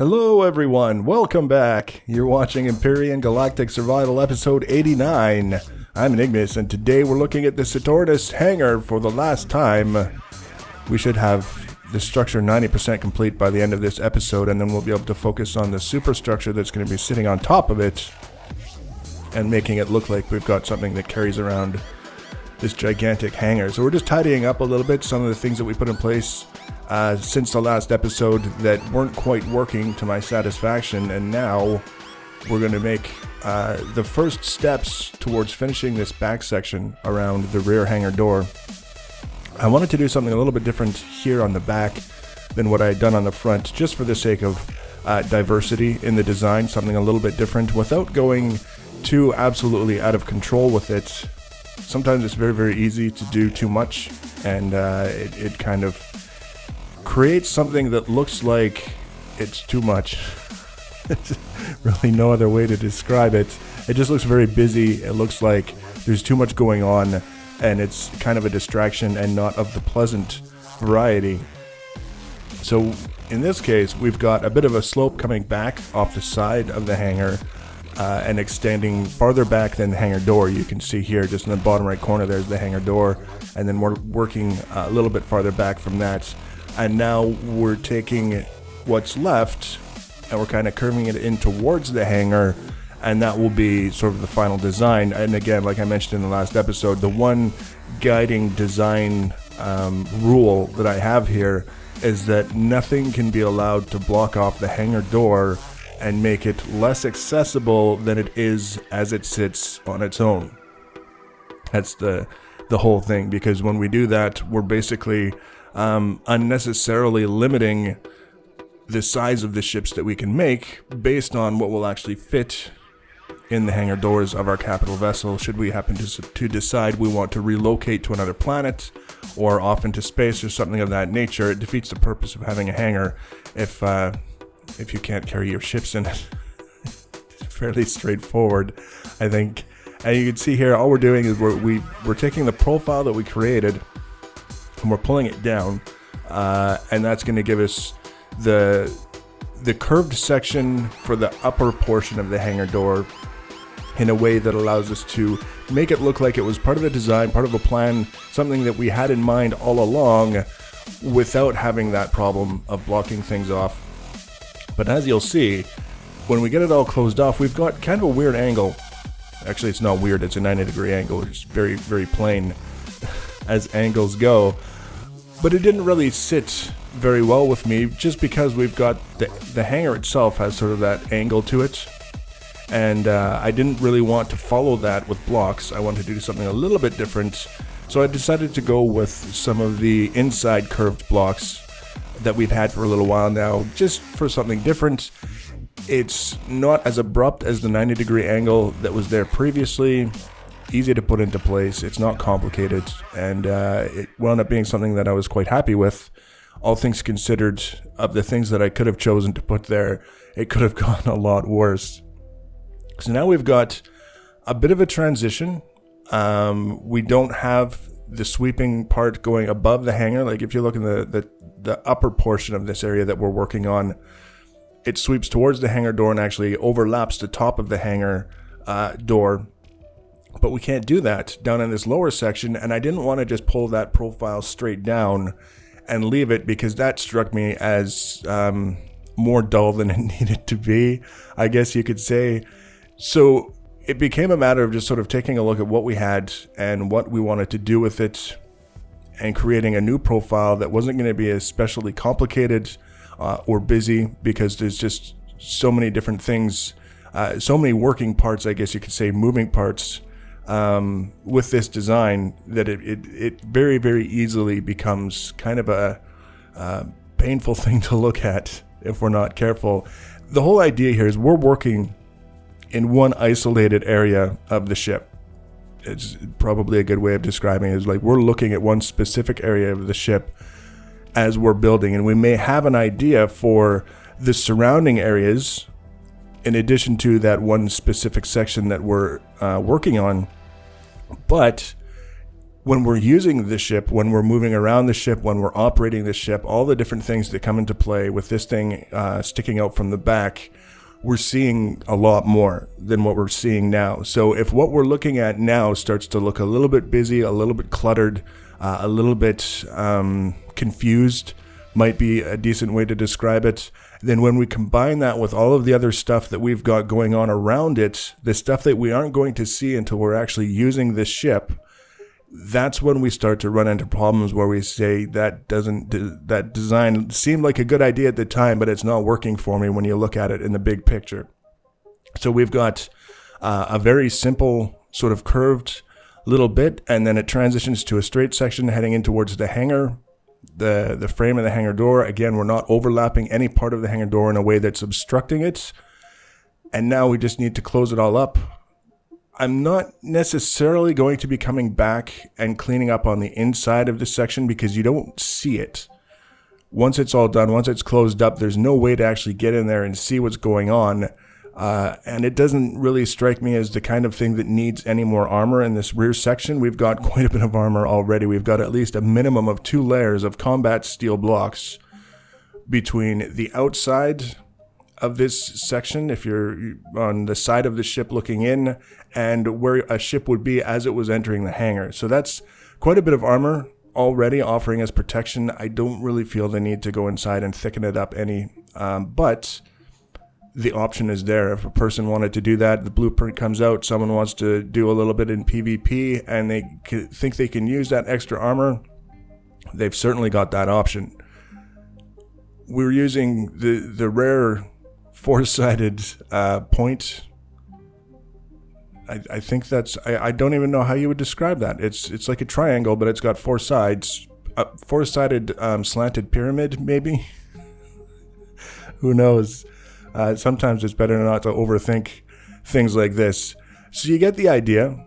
Hello everyone, welcome back. You're watching Empyrion Galactic Survival episode 89. I'm Enigmus, and today we're looking at the Cetorhinus hangar for the last time. We should have the structure 90% complete by the end of this episode, and then we'll be able to focus on the superstructure that's going to be sitting on top of it and making it look like we've got something that carries around this gigantic hangar. So we're just tidying up a little bit some of the things that we put in place since the last episode that weren't quite working to my satisfaction, and now we're going to make the first steps towards finishing this back section around the rear hangar door. I wanted to do something a little bit different here on the back than what I had done on the front, just for the sake of diversity in the design, something a little bit different without going too absolutely out of control with it. Sometimes it's very, very easy to do too much, and it kind of creates something that looks like it's too much. There's really no other way to describe it. It just looks very busy. It looks like there's too much going on, and it's kind of a distraction and not of the pleasant variety. So in this case, we've got a bit of a slope coming back off the side of the hangar and extending farther back than the hangar door. You can see here, just in the bottom right corner, there's the hangar door, and then we're working a little bit farther back from that. And now we're taking what's left and we're kind of curving it in towards the hangar, and that will be sort of the final design. And again, like I mentioned in the last episode, the one guiding design rule that I have here is that nothing can be allowed to block off the hangar door and make it less accessible than it is as it sits on its own. That's the whole thing, because when we do that, we're basically unnecessarily limiting the size of the ships that we can make based on what will actually fit in the hangar doors of our capital vessel, should we happen to decide we want to relocate to another planet or off into space or something of that nature. It defeats the purpose of having a hangar if you can't carry your ships in it. It's fairly straightforward, I think. And you can see here, all we're doing is we're taking the profile that we created and we're pulling it down, and that's going to give us the curved section for the upper portion of the hangar door in a way that allows us to make it look like it was part of the design, part of the plan, something that we had in mind all along, without having that problem of blocking things off. But as you'll see, when we get it all closed off, we've got kind of a weird angle. Actually, it's not weird, it's a 90-degree angle. It's very, very plain as angles go. But it didn't really sit very well with me, just because we've got the hangar itself has sort of that angle to it. And I didn't really want to follow that with blocks. I wanted to do something a little bit different. So I decided to go with some of the inside curved blocks that we've had for a little while now, just for something different. It's not as abrupt as the 90-degree angle that was there previously. Easy to put into place, it's not complicated, and it wound up being something that I was quite happy with. All things considered, of the things that I could have chosen to put there, it could have gone a lot worse. So now we've got a bit of a transition. We don't have the sweeping part going above the hangar. Like if you look in the upper portion of this area that we're working on, it sweeps towards the hangar door and actually overlaps the top of the hangar door. But we can't do that down in this lower section, and I didn't want to just pull that profile straight down and leave it, because that struck me as more dull than it needed to be, I guess you could say. So it became a matter of just sort of taking a look at what we had and what we wanted to do with it, and creating a new profile that wasn't going to be especially complicated or busy, because there's just so many different things, so many working parts, I guess you could say, moving parts with this design, that it very, very easily becomes kind of a painful thing to look at if we're not careful. The whole idea here is we're working in one isolated area of the ship. It's probably a good way of describing it, is like we're looking at one specific area of the ship as we're building, and we may have an idea for the surrounding areas in addition to that one specific section that we're working on, but when we're using the ship, when we're moving around the ship, when we're operating the ship, all the different things that come into play with this thing sticking out from the back, we're seeing a lot more than what we're seeing now. So if what we're looking at now starts to look a little bit busy, a little bit cluttered, a little bit confused, might be a decent way to describe it, then when we combine that with all of the other stuff that we've got going on around it, the stuff that we aren't going to see until we're actually using this ship, that's when we start to run into problems where we say that design seemed like a good idea at the time, but it's not working for me when you look at it in the big picture. So we've got a very simple sort of curved little bit, and then it transitions to a straight section heading in towards the hangar, the frame of the hangar door. Again, we're not overlapping any part of the hangar door in a way that's obstructing it. And now we just need to close it all up. I'm not necessarily going to be coming back and cleaning up on the inside of this section because you don't see it. Once it's all done, once it's closed up, there's no way to actually get in there and see what's going on. And it doesn't really strike me as the kind of thing that needs any more armor in this rear section. We've got quite a bit of armor already. We've got at least a minimum of 2 layers of combat steel blocks between the outside of this section, if you're on the side of the ship looking in, and where a ship would be as it was entering the hangar. So that's quite a bit of armor already offering us protection. I don't really feel the need to go inside and thicken it up any, but the option is there. If a person wanted to do that, the blueprint comes out, someone wants to do a little bit in PvP, and they think they can use that extra armor, they've certainly got that option. We're using the rare 4-sided point. I think that's, I don't even know how you would describe that. It's like a triangle, but it's got 4 sides. 4-sided slanted pyramid, maybe? Who knows? Sometimes it's better not to overthink things like this. So you get the idea.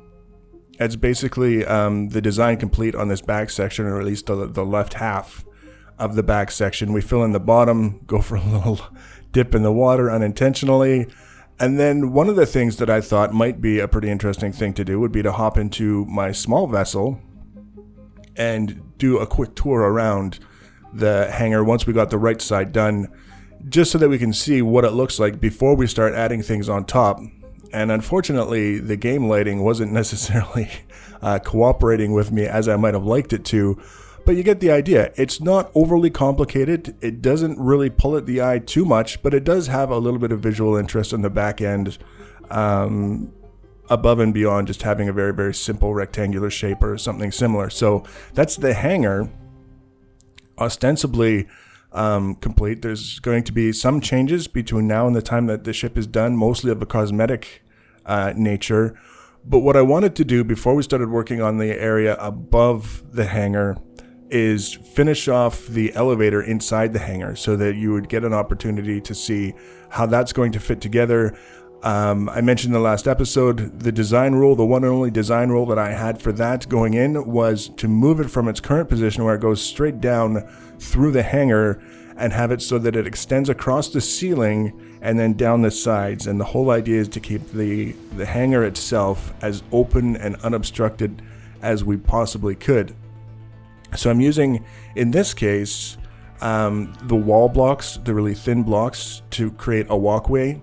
It's basically the design complete on this back section, or at least the left half of the back section. We fill in the bottom, go for a little dip in the water unintentionally. And then one of the things that I thought might be a pretty interesting thing to do would be to hop into my small vessel and do a quick tour around the hangar once we got the right side done, just so that we can see what it looks like before we start adding things on top. And unfortunately, the game lighting wasn't necessarily cooperating with me as I might have liked it to. But you get the idea. It's not overly complicated. It doesn't really pull at the eye too much, but it does have a little bit of visual interest in the back end, above and beyond just having a very, very simple rectangular shape or something similar. So that's the hangar, ostensibly complete. There's going to be some changes between now and the time that the ship is done, mostly of a cosmetic nature. But what I wanted to do before we started working on the area above the hangar is finish off the elevator inside the hangar so that you would get an opportunity to see how that's going to fit together. I mentioned in the last episode, the design rule, the one and only design rule that I had for that going in was to move it from its current position where it goes straight down through the hangar and have it so that it extends across the ceiling and then down the sides. And the whole idea is to keep the hangar itself as open and unobstructed as we possibly could. So I'm using, in this case, the wall blocks, the really thin blocks, to create a walkway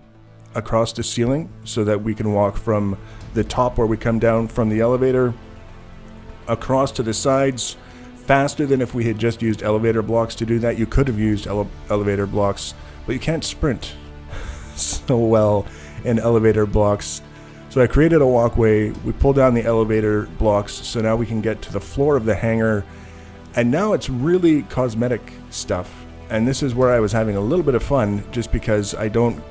across the ceiling so that we can walk from the top where we come down from the elevator across to the sides faster than if we had just used elevator blocks to do that. You could have used elevator blocks, but you can't sprint so well in elevator blocks. So I created a walkway, we pulled down the elevator blocks, so now we can get to the floor of the hangar. And now it's really cosmetic stuff. And this is where I was having a little bit of fun, just because I don't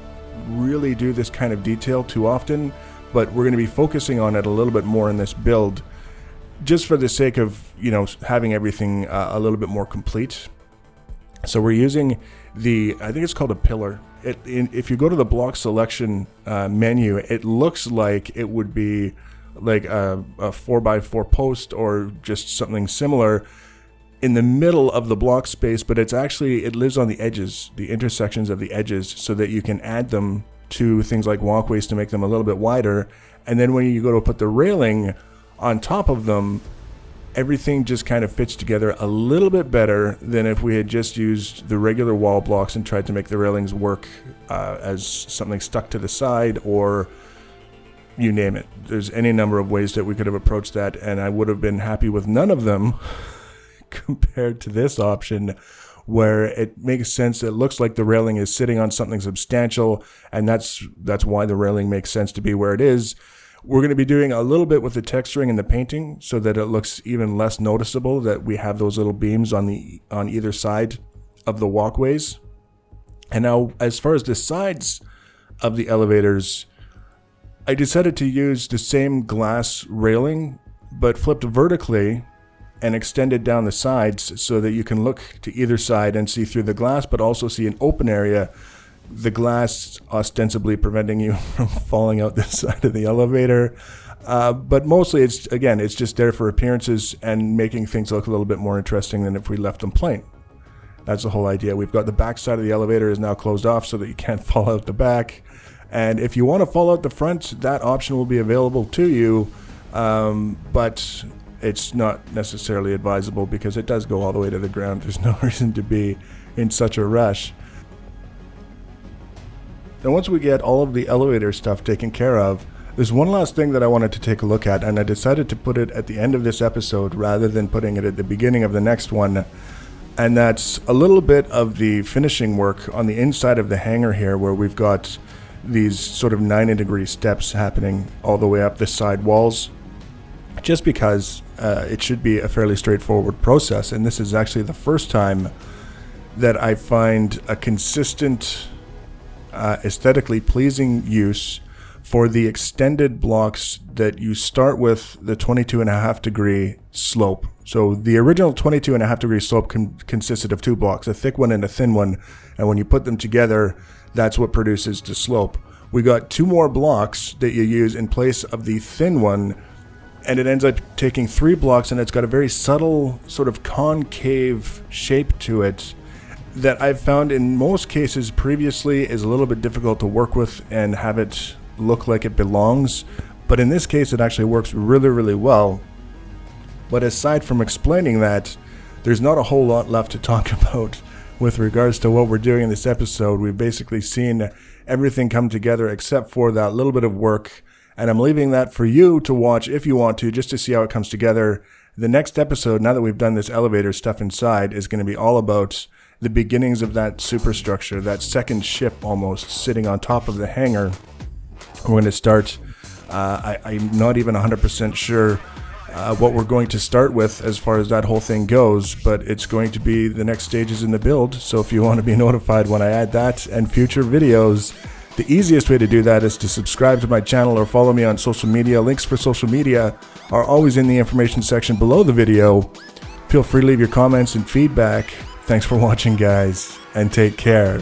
really do this kind of detail too often, but we're going to be focusing on it a little bit more in this build, just for the sake of, having everything a little bit more complete. So we're using I think it's called a pillar. If you go to the block selection menu, it looks like it would be like a 4x4 post or just something similar in the middle of the block space, but it lives on the edges, the intersections of the edges, so that you can add them to things like walkways to make them a little bit wider. And then when you go to put the railing on top of them, everything just kind of fits together a little bit better than if we had just used the regular wall blocks and tried to make the railings work as something stuck to the side, or you name it. There's any number of ways that we could have approached that, and I would have been happy with none of them compared to this option, where it makes sense. It looks like the railing is sitting on something substantial, and that's why the railing makes sense to be where it is. We're going to be doing a little bit with the texturing and the painting so that it looks even less noticeable that we have those little beams on either side of the walkways. And now, as far as the sides of the elevators, I decided to use the same glass railing but flipped vertically and extended down the sides so that you can look to either side and see through the glass, but also see an open area. The glass ostensibly preventing you from falling out the side of the elevator. But mostly it's just there for appearances and making things look a little bit more interesting than if we left them plain. That's the whole idea. We've got the back side of the elevator is now closed off so that you can't fall out the back. And if you want to fall out the front, that option will be available to you. But it's not necessarily advisable because it does go all the way to the ground. There's no reason to be in such a rush. Now, once we get all of the elevator stuff taken care of, there's one last thing that I wanted to take a look at, and I decided to put it at the end of this episode rather than putting it at the beginning of the next one. And that's a little bit of the finishing work on the inside of the hangar here, where we've got these sort of 90-degree steps happening all the way up the side walls. Just because it should be a fairly straightforward process, and this is actually the first time that I find a consistent aesthetically pleasing use for the extended blocks that you start with the 22.5 degree slope. So the original 22.5 degree slope consisted of two blocks, a thick one and a thin one, and when you put them together, that's what produces the slope. We got two more blocks that you use in place of the thin one, and it ends up taking three blocks, and it's got a very subtle sort of concave shape to it that I've found in most cases previously is a little bit difficult to work with and have it look like it belongs. But in this case, it actually works really, really well. But aside from explaining that, there's not a whole lot left to talk about with regards to what we're doing in this episode. We've basically seen everything come together except for that little bit of work. And I'm leaving that for you to watch if you want to, just to see how it comes together. The next episode, now that we've done this elevator stuff inside, is going to be all about the beginnings of that superstructure, that second ship almost sitting on top of the hangar. We're going to start, I'm not even 100% sure what we're going to start with as far as that whole thing goes, but it's going to be the next stages in the build. So if you want to be notified when I add that and future videos, the easiest way to do that is to subscribe to my channel or follow me on social media. Links for social media are always in the information section below the video. Feel free to leave your comments and feedback. Thanks for watching, guys, and take care.